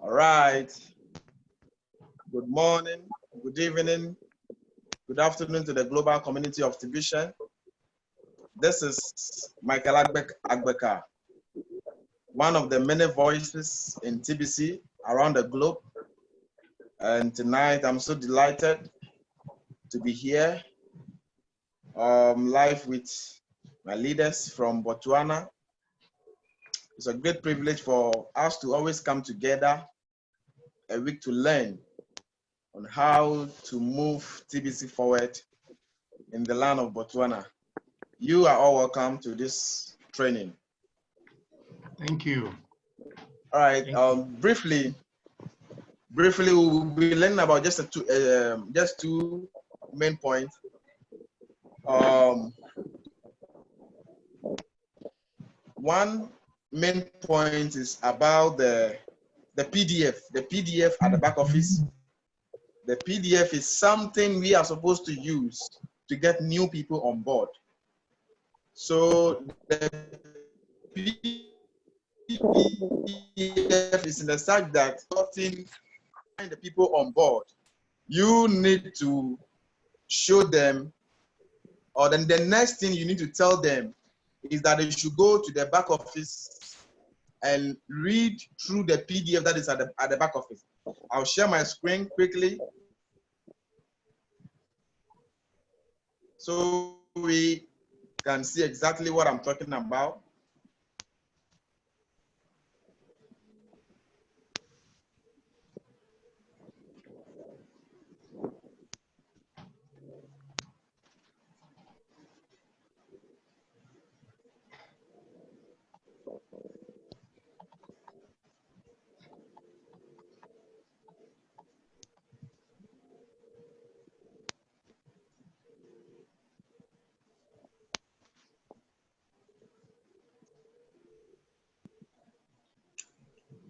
All right. Good morning, good evening, good afternoon to the global community of TB. This is Michael Agbeka, one of the many voices in TBC around the globe. And tonight I'm so delighted to be here live with my leaders from Botswana. It's a great privilege for us to always come together a week to learn on how to move TBC forward in the land of Botswana. You are all welcome to this training. Thank you. All right. Briefly, we will be learning about just two main points. One main point is about the PDF. The PDF at the back office. The PDF is something we are supposed to use to get new people on board. So the PDF is in the fact that getting the people on board, you need to show them, or then the next thing you need to tell them is that they should go to the back office and read through the PDF that is at the back office. I'll share my screen quickly so we can see exactly what I'm talking about.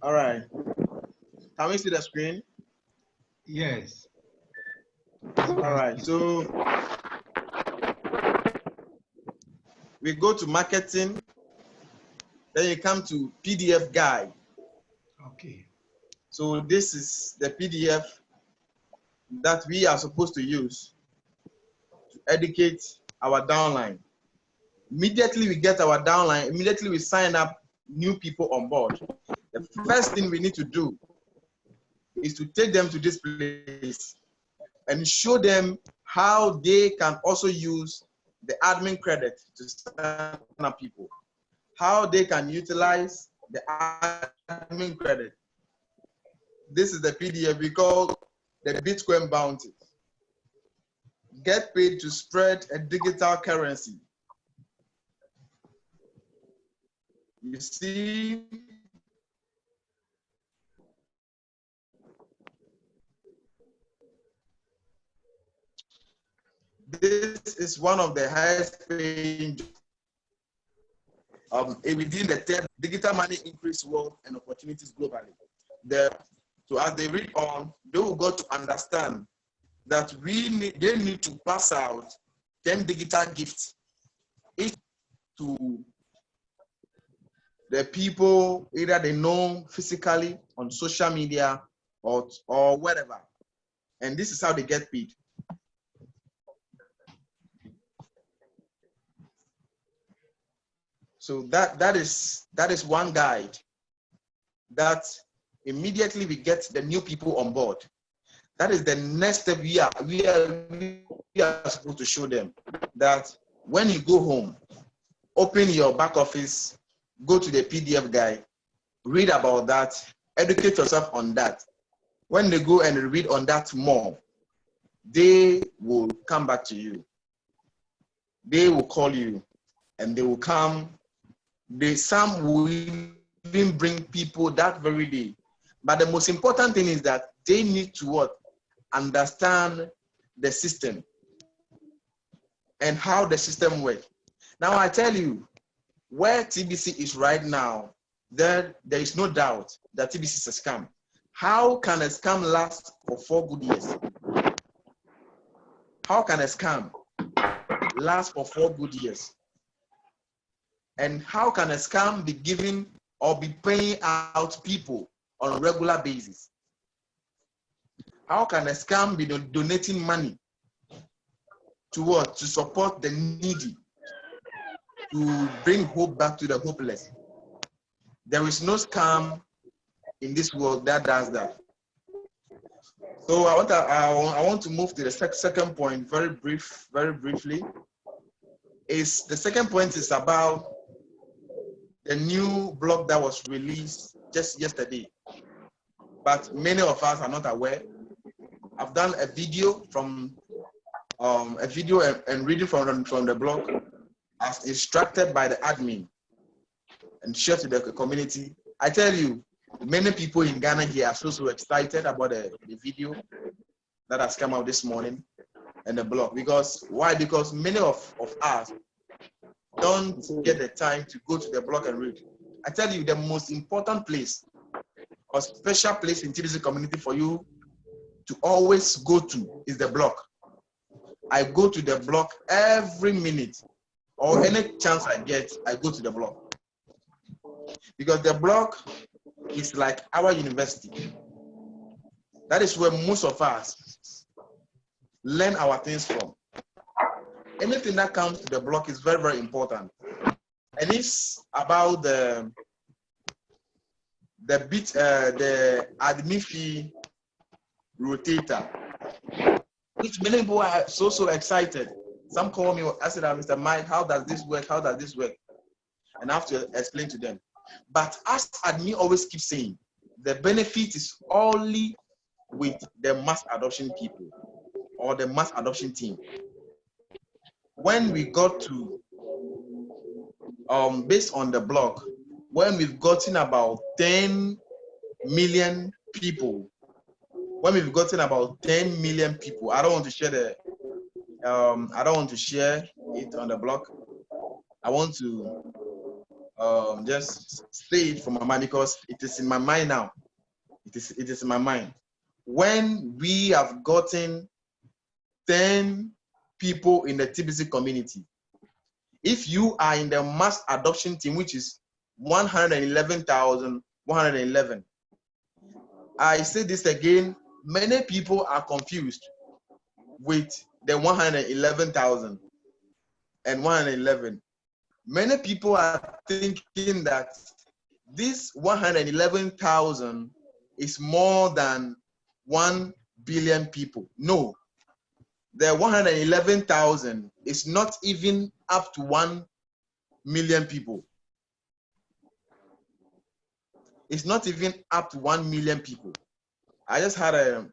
All right. Can we see the screen? Yes. All right. So we go to marketing, then you come to PDF guide. Okay. So this is the PDF that we are supposed to use to educate our downline. Immediately we get our downline, immediately we sign up new people on board. The first thing we need to do is to take them to this place and show them how they can also use the admin credit to sign up people, how they can utilize the admin credit. This is the PDF we call the Bitcoin bounty. Get paid to spread a digital currency. You see, this is one of the highest paying within the term digital money increase wealth and opportunities globally. So as they read on, they will go to understand that they need to pass out 10 digital gifts each to the people either they know physically on social media or whatever. And this is how they get paid. So that is one guide that immediately we get the new people on board. That is the next step we are supposed to show them, that when you go home, open your back office, go to the PDF guide, read about that, educate yourself on that. When they go and read on that more, they will come back to you. They will call you and they will come. Some will even bring people that very day. But the most important thing is that they need to what? Understand the system and how the system works. Now I tell you, where TBC is right now, there is no doubt that TBC is a scam. How can a scam last for 4 good years? How can a scam last for 4 good years? And how can a scam be giving or be paying out people on a regular basis? How can a scam be donating money to what? To support the needy, to bring hope back to the hopeless? There is no scam in this world that does that. So I want to move to the second point very briefly. The second point is about the new blog that was released just yesterday, but many of us are not aware. I've done a video and reading from the blog as instructed by the admin and shared to the community. I tell you, many people in Ghana here are so excited about the video that has come out this morning and the blog. Because why? Because many of us don't get the time to go to the blog and read. I tell you, the most important place or special place in TBC community for you to always go to is the blog. I go to the blog every minute, or any chance I get, I go to the blog. Because the blog is like our university. That is where most of us learn our things from. Anything that comes to the blog is very important. And it's about the admin fee rotator, which many people are so excited. Some call me, I said, Mr. Mike, how does this work? How does this work? And I have to explain to them. But as admin always keeps saying, the benefit is only with the mass adoption people or the mass adoption team. When we got to, based on the blog, when we've gotten about 10 million people, I don't want to share I don't want to share it on the blog. I want to just say it from my mind because it is in my mind now. It is in my mind. When we have gotten 10 people in the TBC community, if you are in the mass adoption team, which is 111,111, I say this again, many people are confused with the 111,000 and 111. Many people are thinking that this 111,000 is more than 1 billion people. No, the 111,000 is not even up to 1 million people. It's not even up to 1 million people. I just had a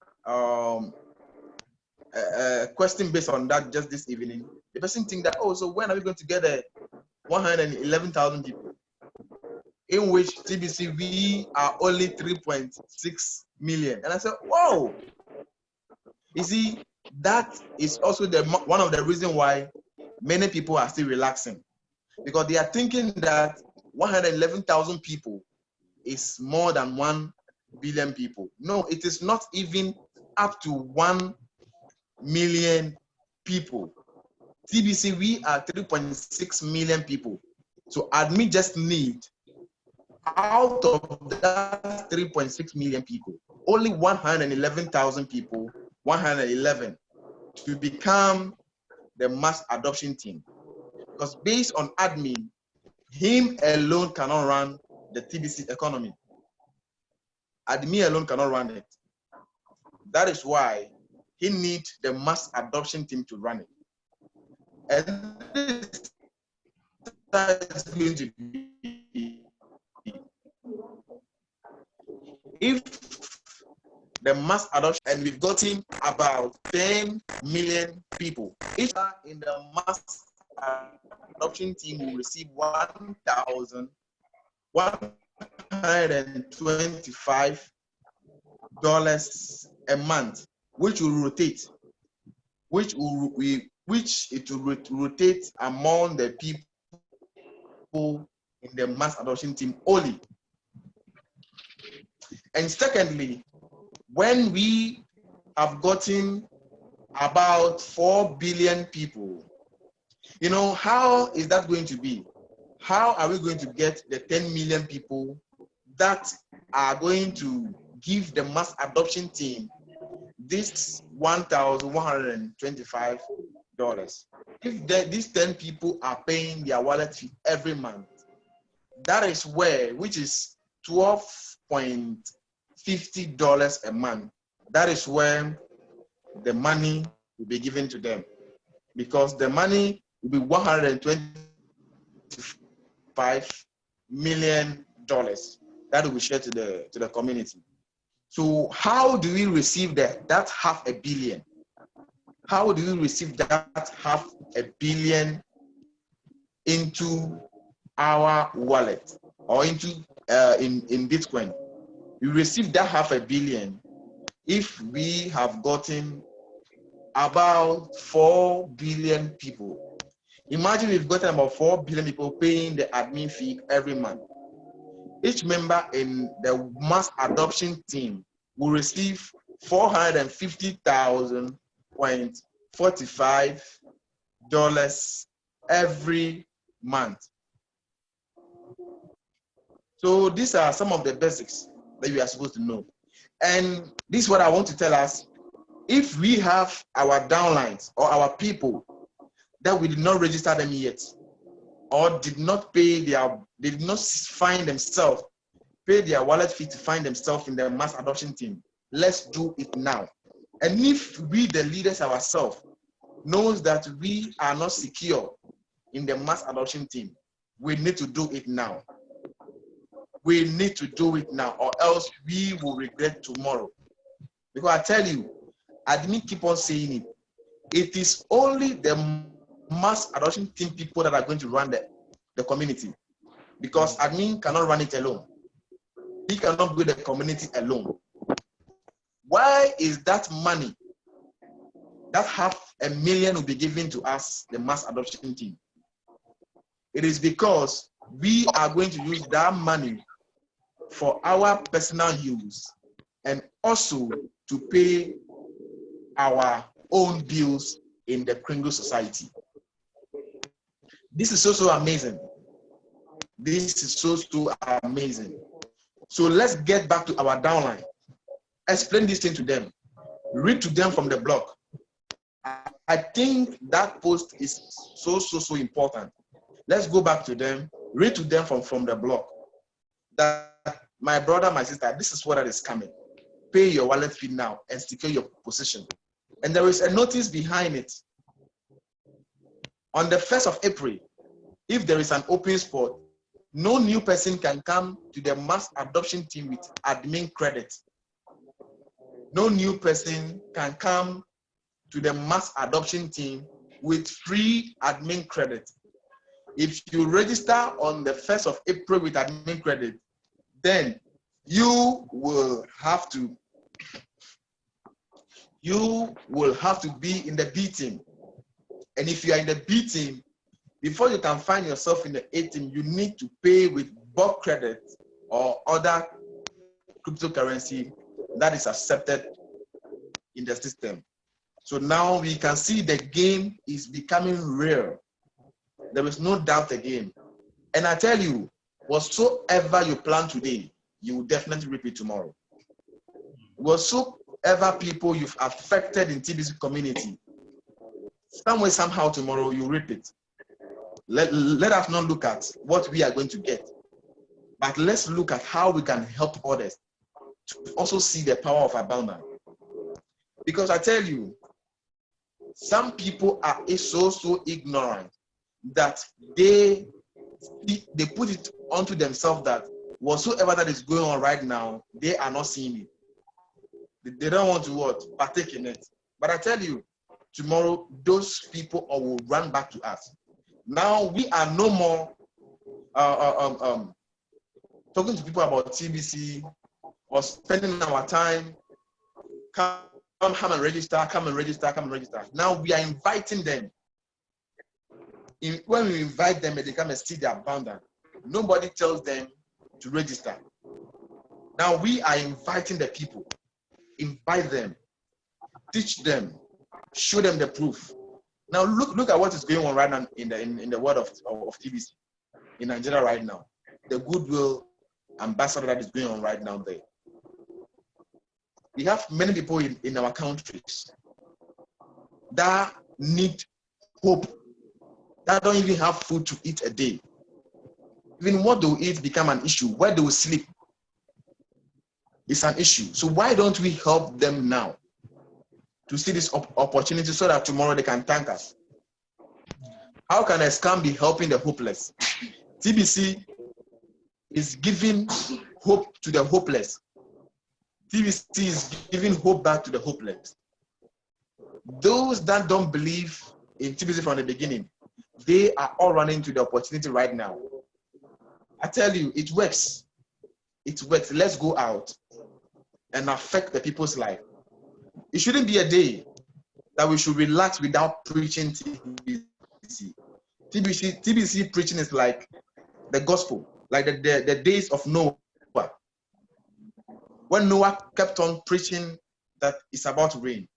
question based on that just this evening. The person think that, oh, so when are we going to get 111,000 people? In which TBC we are only 3.6 million. And I said, whoa. You see, that is also one of the reasons why many people are still relaxing, because they are thinking that 111,000 people is more than 1 billion people. No, it is not even up to 1 million people. TBC, we are 3.6 million people. So admin just need, out of that 3.6 million people, only 111,000 people, 111, to become the mass adoption team. Because based on admin, him alone cannot run the TBC economy. Admin alone cannot run it. That is why he needs the mass adoption team to run it. And this is going to be, if the mass adoption, and we've gotten about 10 million people, each in the mass adoption team will receive $1,125 a month, which will rotate, which it will rotate among the people in the mass adoption team only. And secondly, when we have gotten about 4 billion people, you know, how is that going to be? How are we going to get the 10 million people that are going to give the mass adoption team this $1,125. If these 10 people are paying their wallet fee every month, that is where, which is $12.50 a month, that is where the money will be given to them, because the money will be $125 million that will be shared to the community. So how do we receive that $500 million? How do we receive that $500 million into our wallet or into in Bitcoin? We receive that $500 million if we have gotten about 4 billion people. Imagine we've gotten about 4 billion people paying the admin fee every month. Each member in the mass adoption team will receive $450,000.45 every month. So these are some of the basics that we are supposed to know. And this is what I want to tell us. If we have our downlines or our people that we did not register them yet, or did not pay they did not find themselves, pay their wallet fee to find themselves in the mass adoption team, let's do it now. And if we, the leaders ourselves, knows that we are not secure in the mass adoption team, we need to do it now. We need to do it now, or else we will regret tomorrow. Because I tell you, I didn't keep on saying it. It is only the mass adoption team people that are going to run the community, because admin cannot run it alone. He cannot build the community alone. Why is that money, that $500 million will be given to us, the mass adoption team? It is because we are going to use that money for our personal use and also to pay our own bills in the Kringle Society. This is so amazing. This is so amazing. So let's get back to our downline. Explain this thing to them. Read to them from the blog. I think that post is so important. Let's go back to them. Read to them from the blog. That my brother, my sister, this is what is coming. Pay your wallet fee now and secure your position. And there is a notice behind it. On the 1st of April, if there is an open spot, no new person can come to the mass adoption team with admin credit. No new person can come to the mass adoption team with free admin credit. If you register on the 1st of April with admin credit, then you will have to be in the B team. And if you are in the B team, before you can find yourself in the A team, you need to pay with bulk credit or other cryptocurrency that is accepted in the system. So now we can see the game is becoming real. There is no doubt again. And I tell you, whatsoever you plan today, you will definitely reap it tomorrow. Whatsoever people you've affected in TBC community, some way, somehow tomorrow you reap it. Let us not look at what we are going to get, but let's look at how we can help others to also see the power of abundance. Because I tell you, some people are so ignorant that they put it onto themselves that whatsoever that is going on right now, they are not seeing it. They don't want to partake in it. But I tell you, tomorrow those people will run back to us. Now we are no more talking to people about TBC or spending our time, come and register, come and register, come and register. Now we are inviting them. When we invite them, they come and see their abundance. Nobody tells them to register. Now we are inviting the people. Invite them, teach them, show them the proof. Now look at what is going on right now in the world of TBC in Nigeria right now. The goodwill ambassador that is going on right now there. We have many people in our countries that need hope, that don't even have food to eat a day. Even what they will eat become an issue. Where they will sleep is an issue. So why don't we help them now to see this opportunity so that tomorrow they can thank us? How can a scam be helping the hopeless? TBC is giving hope to the hopeless. TBC is giving hope back to the hopeless. Those that don't believe in TBC from the beginning, they are all running to the opportunity right now. I tell you, it works. It works. Let's go out and affect the people's life. It shouldn't be a day that we should relax without preaching TBC. TBC preaching is like the gospel, like the days of Noah. When Noah kept on preaching that it's about to rain.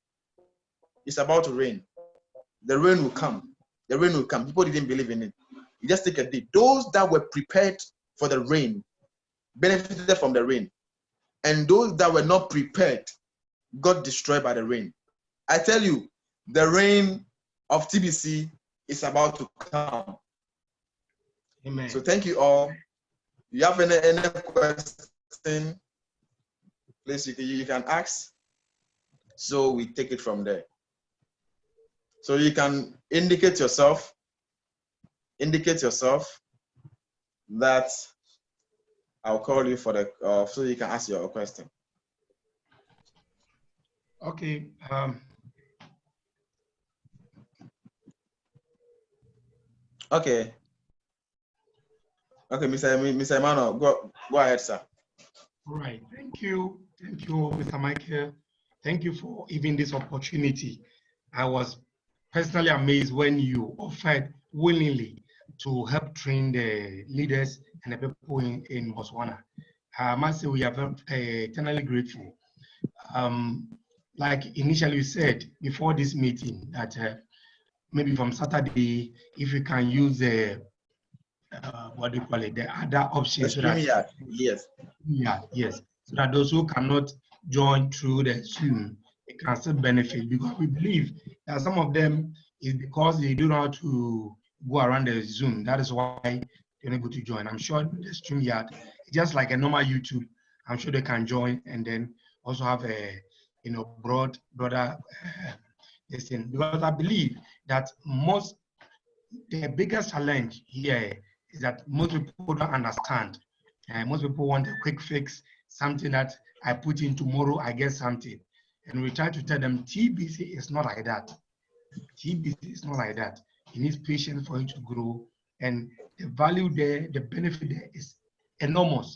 It's about to rain. The rain will come. The rain will come. People didn't believe in it. You just take a day. Those that were prepared for the rain benefited from the rain. And those that were not prepared got destroyed by the rain. I tell you, the rain of TBC is about to come. Amen. So thank you all. If you have any question, please you can ask. So we take it from there. So you can indicate yourself that I'll call you for the so you can ask your question. Okay. Okay. Okay, Mr. Emmanuel, go ahead, sir. All right. Thank you, Mr. Michael. Thank you for even this opportunity. I was personally amazed when you offered willingly to help train the leaders and the people in Botswana. I must say we are very eternally grateful. Like initially you said before this meeting that maybe from Saturday, if we can use the what do you call it, the other options, so that yes. Yeah, yes. So that those who cannot join through the Zoom, they can still benefit, because we believe that some of them is because they don't know how to go around the Zoom. That is why they're not able to join. I'm sure the StreamYard, just like a normal YouTube, I'm sure they can join and then also have a broader this thing. Because I believe that the biggest challenge here is that most people don't understand. Most people want a quick fix, something that I put in tomorrow, I get something. And we try to tell them TBC is not like that. TBC is not like that. It needs patience for it to grow. And the value there, the benefit there is enormous,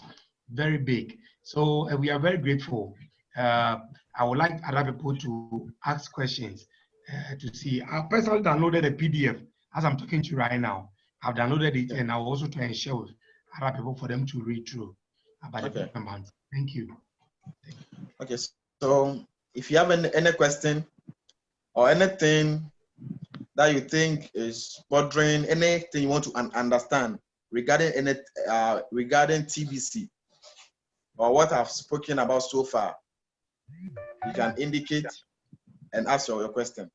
very big. So we are very grateful. I would like other people to ask questions to see. I personally downloaded a PDF as I'm talking to you right now. I've downloaded it, and I'll also try and share with other people for them to read through about the amount. Thank you. Okay, so if you have any question or anything that you think is bothering, anything you want to understand regarding regarding TBC or what I've spoken about so far, you can indicate and ask your question.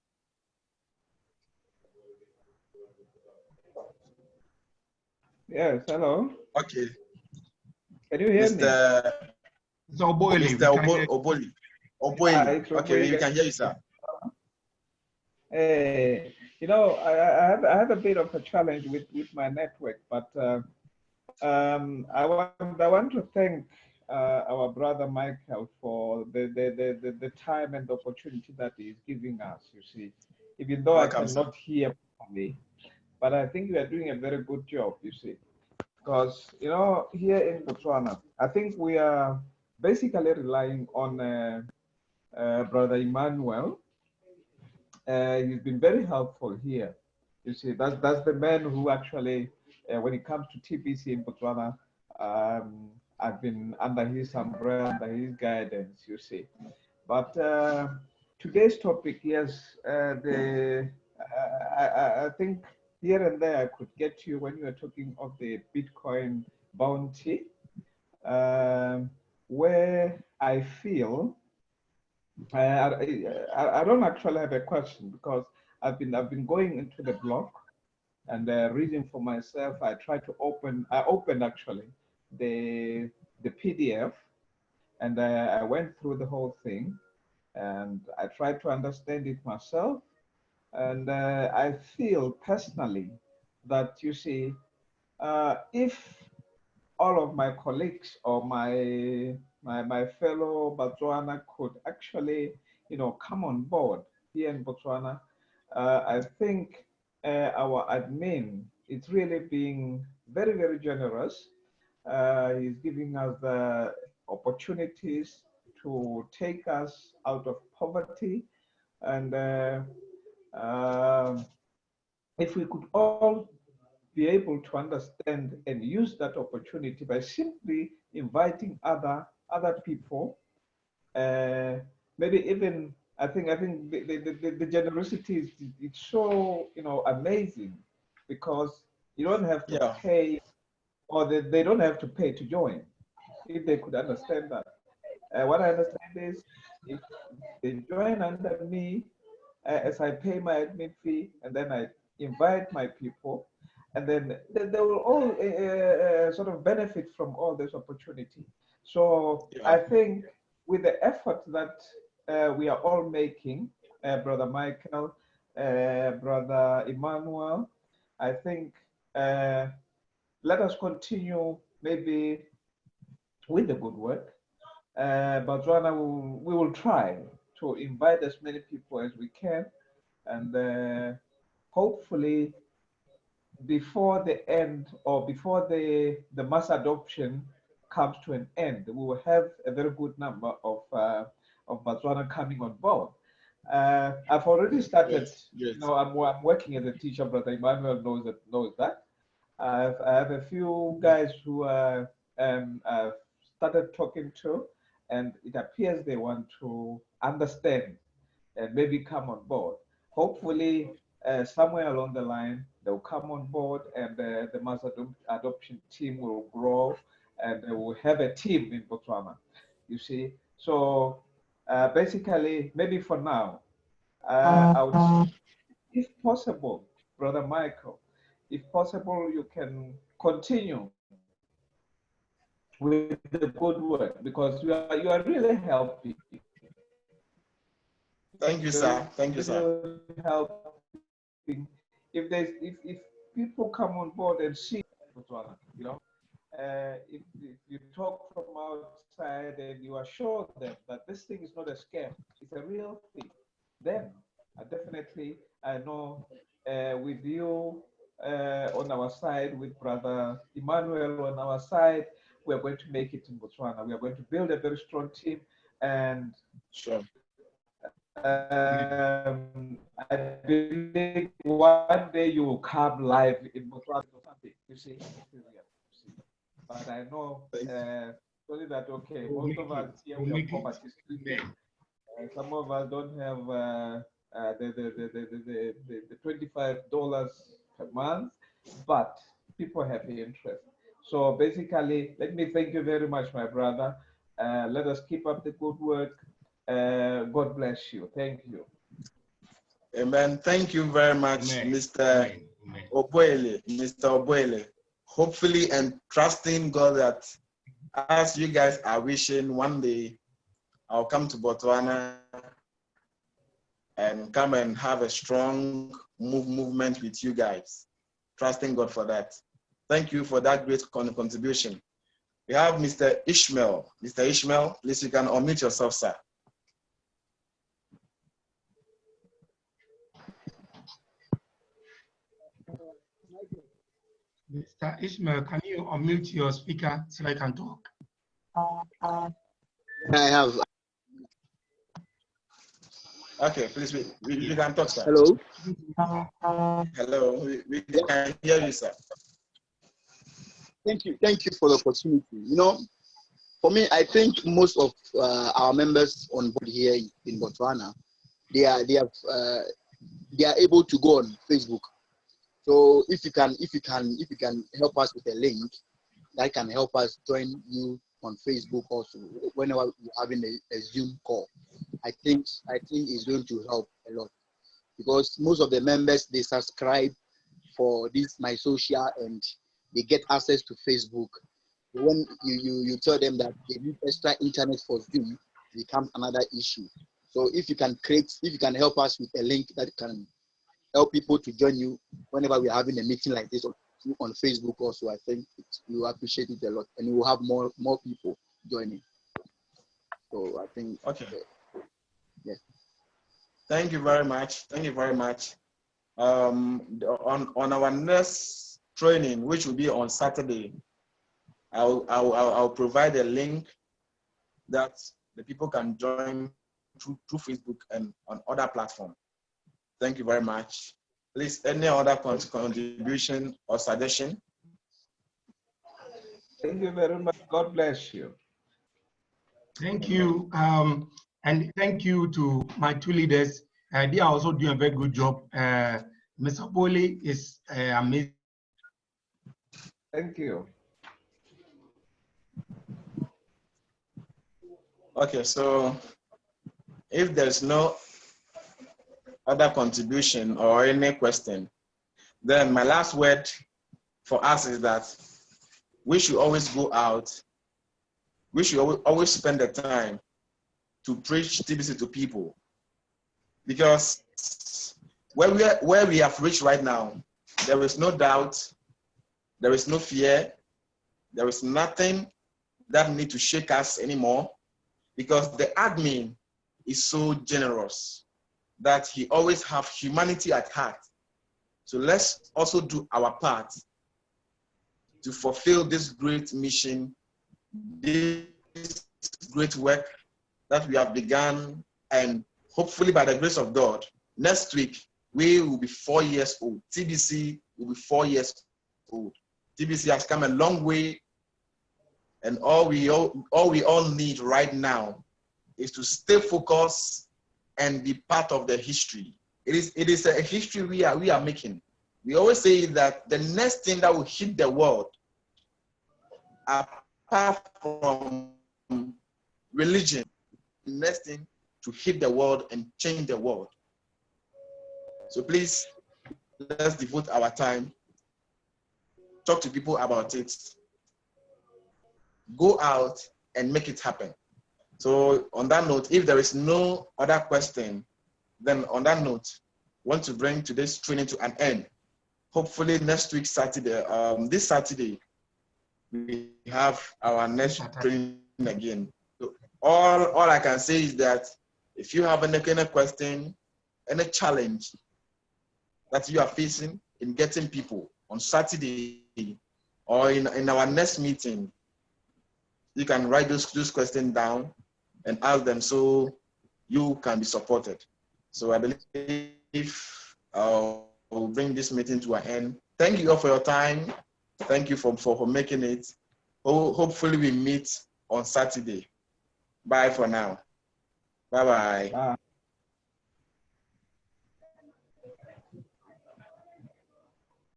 Yes, hello. Okay. Can you hear me? Mr. Oboli. Oboli. Okay, we can hear you, sir. I have a bit of a challenge with my network, but I want to thank our brother Michael for the time and the opportunity that he is giving us. You see, even though Welcome, I cannot hear properly, but I think we are doing a very good job. You see, because here in Botswana, I think we are basically relying on Brother Emmanuel. He's been very helpful here. You see, that's the man who actually, when it comes to TBC in Botswana, I've been under his umbrella, under his guidance. You see, but today's topic, yes, I think here and there I could get you when you were talking of the Bitcoin bounty. where I feel I don't actually have a question because I've been going into the blog and reading for myself. I opened actually the PDF, and I went through the whole thing, and I tried to understand it myself. And I feel personally that, you see, if all of my colleagues or my fellow Botswana could actually, come on board here in Botswana, I think our admin is really being very, very generous. He's giving us the opportunities to take us out of poverty. And um if we could all be able to understand and use that opportunity by simply inviting other people, uh, maybe even I think the generosity is it's so amazing, because you don't have to pay, or they don't have to pay to join. If they could understand that, what I understand is, if they join under me, as I pay my admin fee, and then I invite my people, and then they will all sort of benefit from all this opportunity. So I think with the effort that we are all making, Brother Michael, Brother Emmanuel, I think let us continue maybe with the good work. Botswana, we will try to invite as many people as we can, and hopefully before the end, or before the mass adoption comes to an end, we will have a very good number of Botswana coming on board. I've already started. I'm working as a teacher. Brother Emmanuel knows that. I have a few guys who I've started talking to, and it appears they want to understand and maybe come on board. Hopefully, somewhere along the line, they'll come on board, and the mass adoption team will grow, and we'll have a team in Botswana, you see. So basically, maybe for now, I would say, if possible, Brother Michael, if possible, you can continue with the good work, because you are really helping. Thank you, sir. Thank you, sir. Helping. If people come on board and see, if you talk from outside and you assure them that this thing is not a scam, it's a real thing, then I know with you on our side, with Brother Emmanuel on our side, we are going to make it in Botswana. We are going to build a very strong team, and sure. I believe one day you will come live in Botswana or something. You see, but I know only that most of us here we are poverty stricken. Some of us don't have the $25 per month, but people have the interest. So basically, let me thank you very much, my brother. Let us keep up the good work. God bless you. Thank you. Amen. Thank you very much, Amen. Mr. Oboele. Mr. Oboele. Hopefully and trusting God that as you guys are wishing, one day I'll come to Botswana and come and have a strong movement with you guys. Trusting God for that. Thank you for that great contribution. We have Mr. Ishmael. Mr. Ishmael, please, you can unmute yourself, sir. Mr. Ishmael, can you unmute your speaker so I can talk? I have. Okay, please, we can talk, sir. Hello? Hello, we can hear you, sir. Thank you for the opportunity. You know, for me, I think most of our members on board here in Botswana, they are able to go on Facebook. So if you can help us with a link that can help us join you on Facebook also whenever we're having a Zoom call. I think it's going to help a lot, because most of the members, they subscribe for this My Social and they get access to Facebook. When you tell them that they need extra internet for Zoom, it becomes another issue. So if you can help us with a link that can help people to join you whenever we're having a meeting like this on Facebook also, I think you will appreciate it a lot, and you will have more people joining. So I think okay. Yes. Thank you very much. Thank you very much. On our next training, which will be on Saturday, I'll provide a link that the people can join through Facebook and on other platforms. Thank you very much. Please, any other contribution or suggestion? Thank you very much. God bless you. Thank you. And thank you to my two leaders. They are also doing a very good job. Mr. Bole is amazing. Thank you. Okay, so if there's no other contribution or any question, then my last word for us is that we should always go out. We should always spend the time to preach TBC to people, because where we have reached right now, there is no doubt, there is no fear, there is nothing that needs to shake us anymore, because the admin is so generous that he always have humanity at heart. So let's also do our part to fulfill this great mission, this great work that we have begun, and hopefully by the grace of God, next week we will be 4 years old. TBC will be 4 years old. TBC has come a long way, and all we all need right now is to stay focused and be part of the history. It is a history we are making. We always say that the next thing that will hit the world, apart from religion, the next thing to hit the world and change the world. So please, let's devote our time, talk to people about it, go out and make it happen. So on that note, if there is no other question, then on that note, I want to bring today's training to an end. Hopefully next week, Saturday, this Saturday, we have our next training again. So all I can say is that if you have any question, any challenge that you are facing in getting people on Saturday or in our next meeting, you can write those questions down and ask them so you can be supported. So I believe I'll bring this meeting to an end. Thank you all for your time. Thank you for making it. Hopefully we meet on Saturday. Bye for now. Bye-bye. Bye.